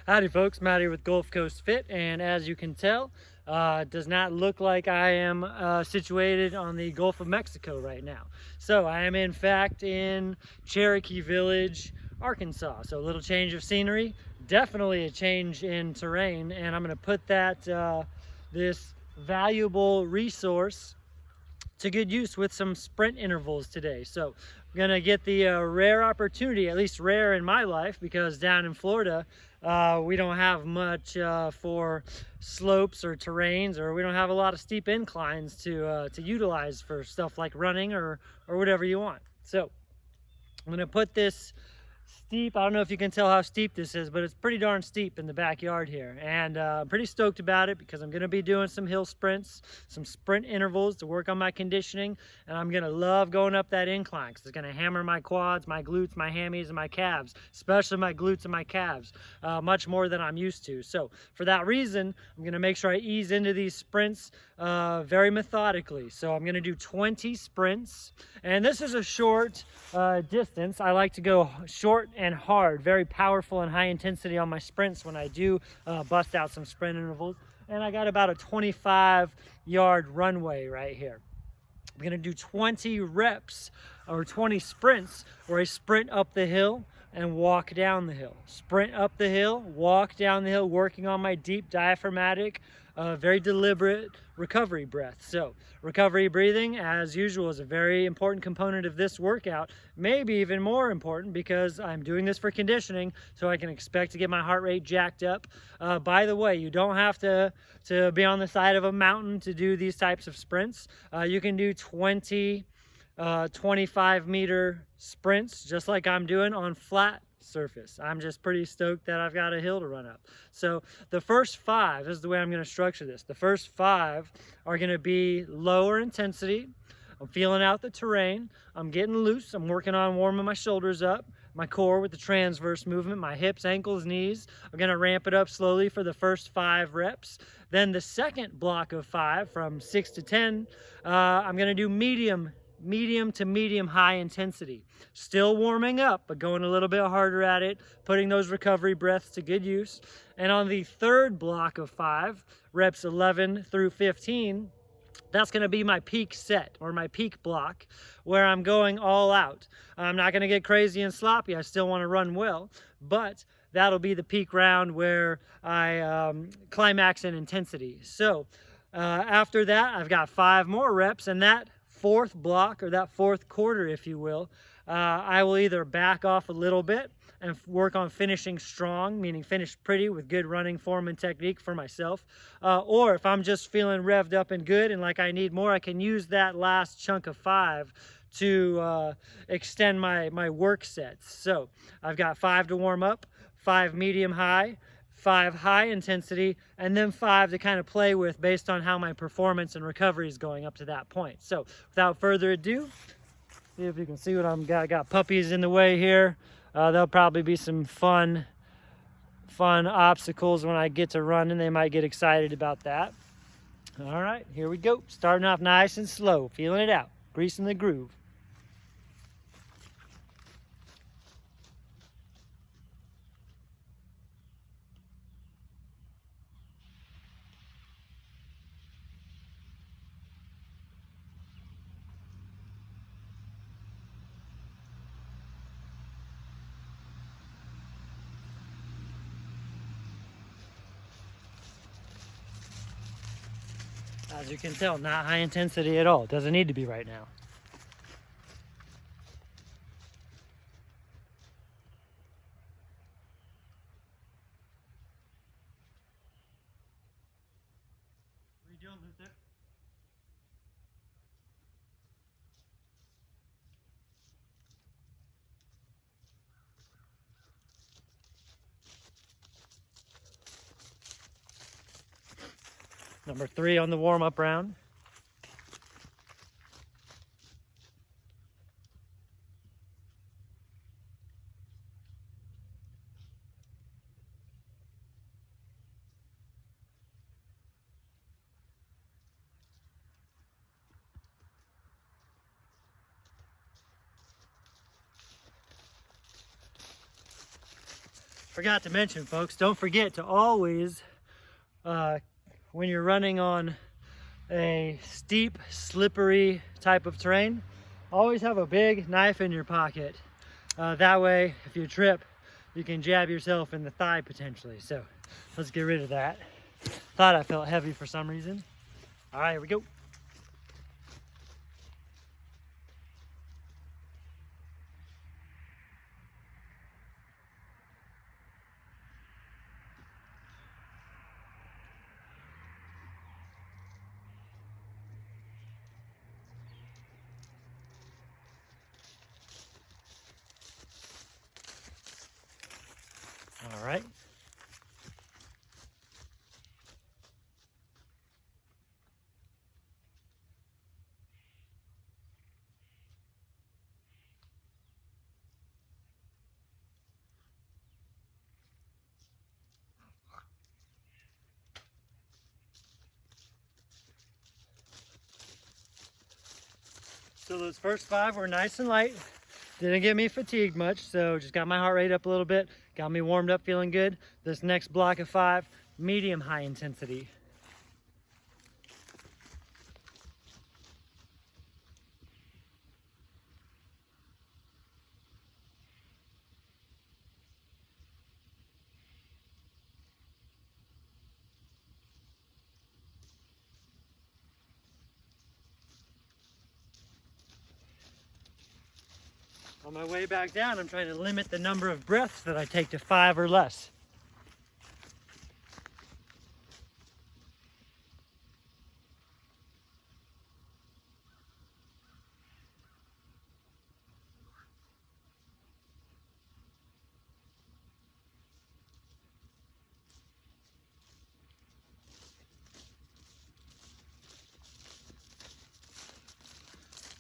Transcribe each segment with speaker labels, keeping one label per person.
Speaker 1: Howdy folks, Matt here with Gulf Coast Fit, and as you can tell, it does not look like I am situated on the Gulf of Mexico right now. So I am in fact in Cherokee Village, Arkansas. So a little change of scenery, definitely a change in terrain, and I'm going to put this valuable resource to good use with some sprint intervals today. So I'm gonna get the rare opportunity, at least rare in my life, because down in Florida, we don't have much for slopes or terrains, or we don't have a lot of steep inclines to utilize for stuff like running or whatever you want. So I'm gonna put this steep. I don't know if you can tell how steep this is, but it's pretty darn steep in the backyard here. And I'm pretty stoked about it because I'm gonna be doing some hill sprints, some sprint intervals to work on my conditioning. And I'm gonna love going up that incline because it's gonna hammer my quads, my glutes, my hammies, and my calves, especially my glutes and my calves, much more than I'm used to. So for that reason, I'm gonna make sure I ease into these sprints very methodically. So I'm gonna do 20 sprints. And this is a short distance. I like to go short and hard, very powerful and high intensity on my sprints when I do bust out some sprint intervals. And I got about a 25-yard runway right here. I'm gonna do 20 reps or 20 sprints where I sprint up the hill and walk down the hill. Sprint up the hill, walk down the hill, working on my deep diaphragmatic, very deliberate recovery breath. So recovery breathing, as usual, is a very important component of this workout, maybe even more important because I'm doing this for conditioning, so I can expect to get my heart rate jacked up. By the way, you don't have to be on the side of a mountain to do these types of sprints. You can do 20 25-meter sprints just like I'm doing on flat surface. I'm just pretty stoked that I've got a hill to run up. So the first 5, this is the way I'm going to structure this. The first 5 are going to be lower intensity. I'm feeling out the terrain. I'm getting loose. I'm working on warming my shoulders up, my core with the transverse movement, my hips, ankles, knees. I'm going to ramp it up slowly for the first 5 reps. Then the second block of 5, from 6 to 10, I'm going to do medium to medium high intensity. Still warming up, but going a little bit harder at it, putting those recovery breaths to good use. And on the third block of 5, reps 11 through 15, that's going to be my peak set or my peak block where I'm going all out. I'm not going to get crazy and sloppy. I still want to run well, but that'll be the peak round where I climax in intensity. So after that, I've got 5 more reps, and that fourth block, or that fourth quarter, if you will, I will either back off a little bit and work on finishing strong, meaning finish pretty with good running form and technique for myself. Or if I'm just feeling revved up and good and like I need more, I can use that last chunk of 5 to extend my work sets. So I've got 5 to warm up, 5 medium high, 5 high intensity, and then 5 to kind of play with based on how my performance and recovery is going up to that point. So without further ado, see if you can see what I'm got. I got puppies in the way here. There'll probably be some fun obstacles when I get to running. They might get excited about that. All right, here we go. Starting off nice and slow, feeling it out, greasing the groove. As you can tell, not high intensity at all. Doesn't need to be right now. What are you doing, Luther? Number 3 on the warm-up round. Forgot to mention, folks, don't forget to always, when you're running on a steep, slippery type of terrain, always have a big knife in your pocket. That way, if you trip, you can jab yourself in the thigh potentially. So let's get rid of that. Thought I felt heavy for some reason. All right, here we go. All right. So those first 5 were nice and light. Didn't get me fatigued much, so just got my heart rate up a little bit, got me warmed up, feeling good. This next block of 5, medium high intensity. On my way back down, I'm trying to limit the number of breaths that I take to 5 or less.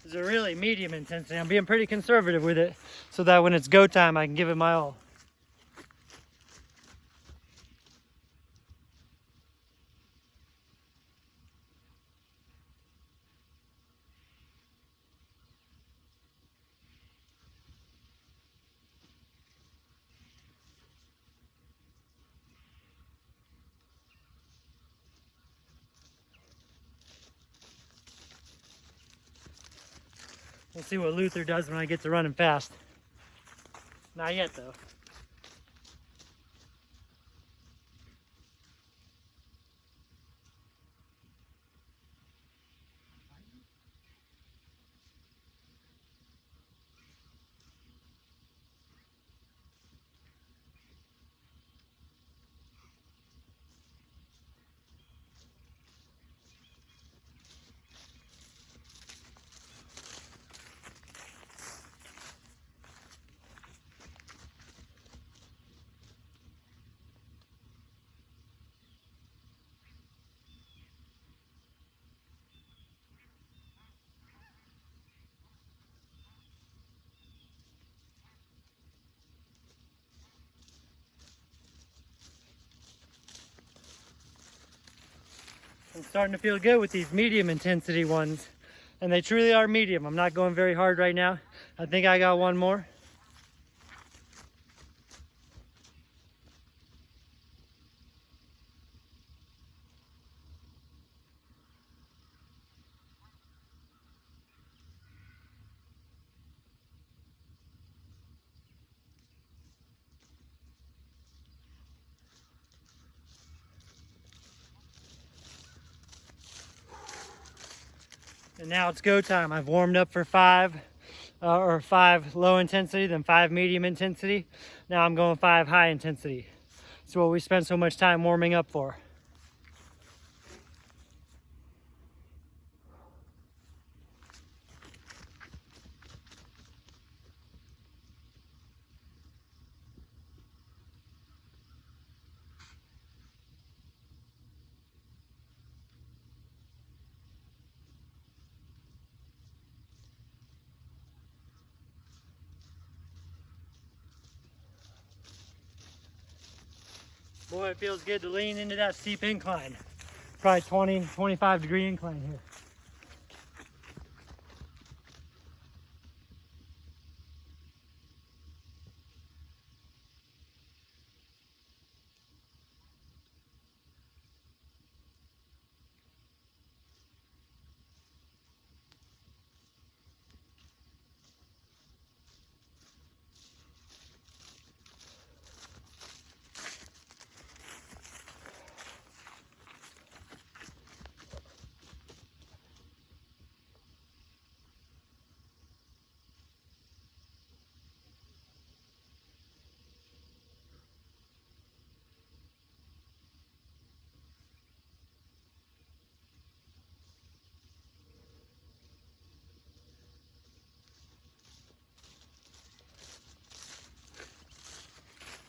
Speaker 1: This is a really medium intensity. I'm being pretty conservative with it so that when it's go time, I can give it my all. We'll see what Luther does when I get to running fast. Not yet, though. I'm starting to feel good with these medium intensity ones, and they truly are medium. I'm not going very hard right now. I think I got one more. And now it's go time. I've warmed up for 5 low intensity, then 5 medium intensity. Now I'm going 5 high intensity. It's what we spent so much time warming up for. Boy, it feels good to lean into that steep incline. Probably 20, 25 degree incline here.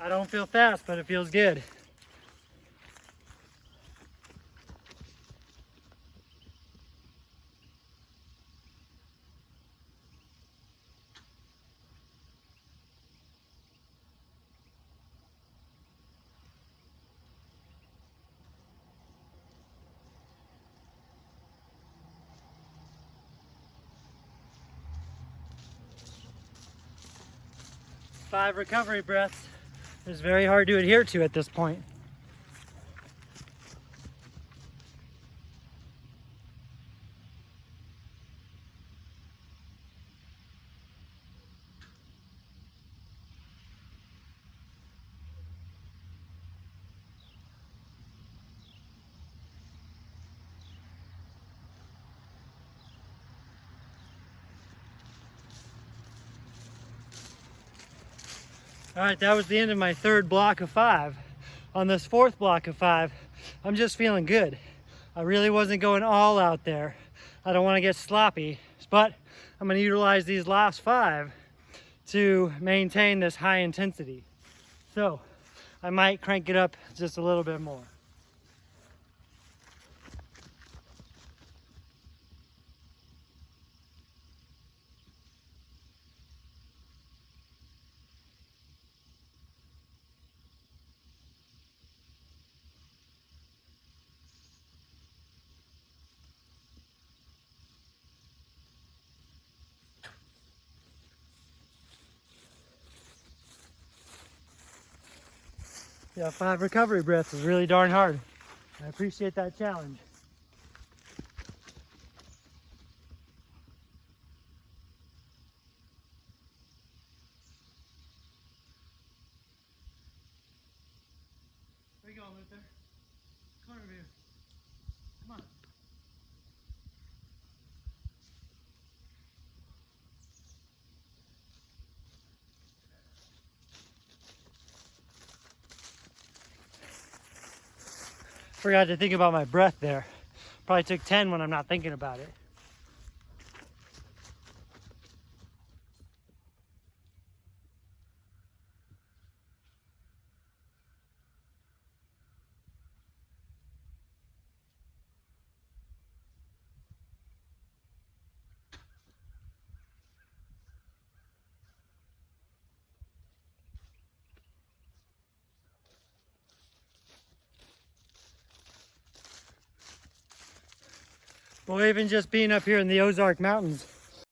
Speaker 1: I don't feel fast, but it feels good. Five recovery breaths is very hard to adhere to at this point. All right, that was the end of my third block of 5. On this fourth block of 5, I'm just feeling good. I really wasn't going all out there. I don't want to get sloppy, but I'm going to utilize these last 5 to maintain this high intensity. So I might crank it up just a little bit more. Yeah, 5 recovery breaths is really darn hard. I appreciate that challenge. Where you going, Luther? Come on over here. Come on. Forgot to think about my breath there. Probably took 10 when I'm not thinking about it. Well, even just being up here in the Ozark Mountains,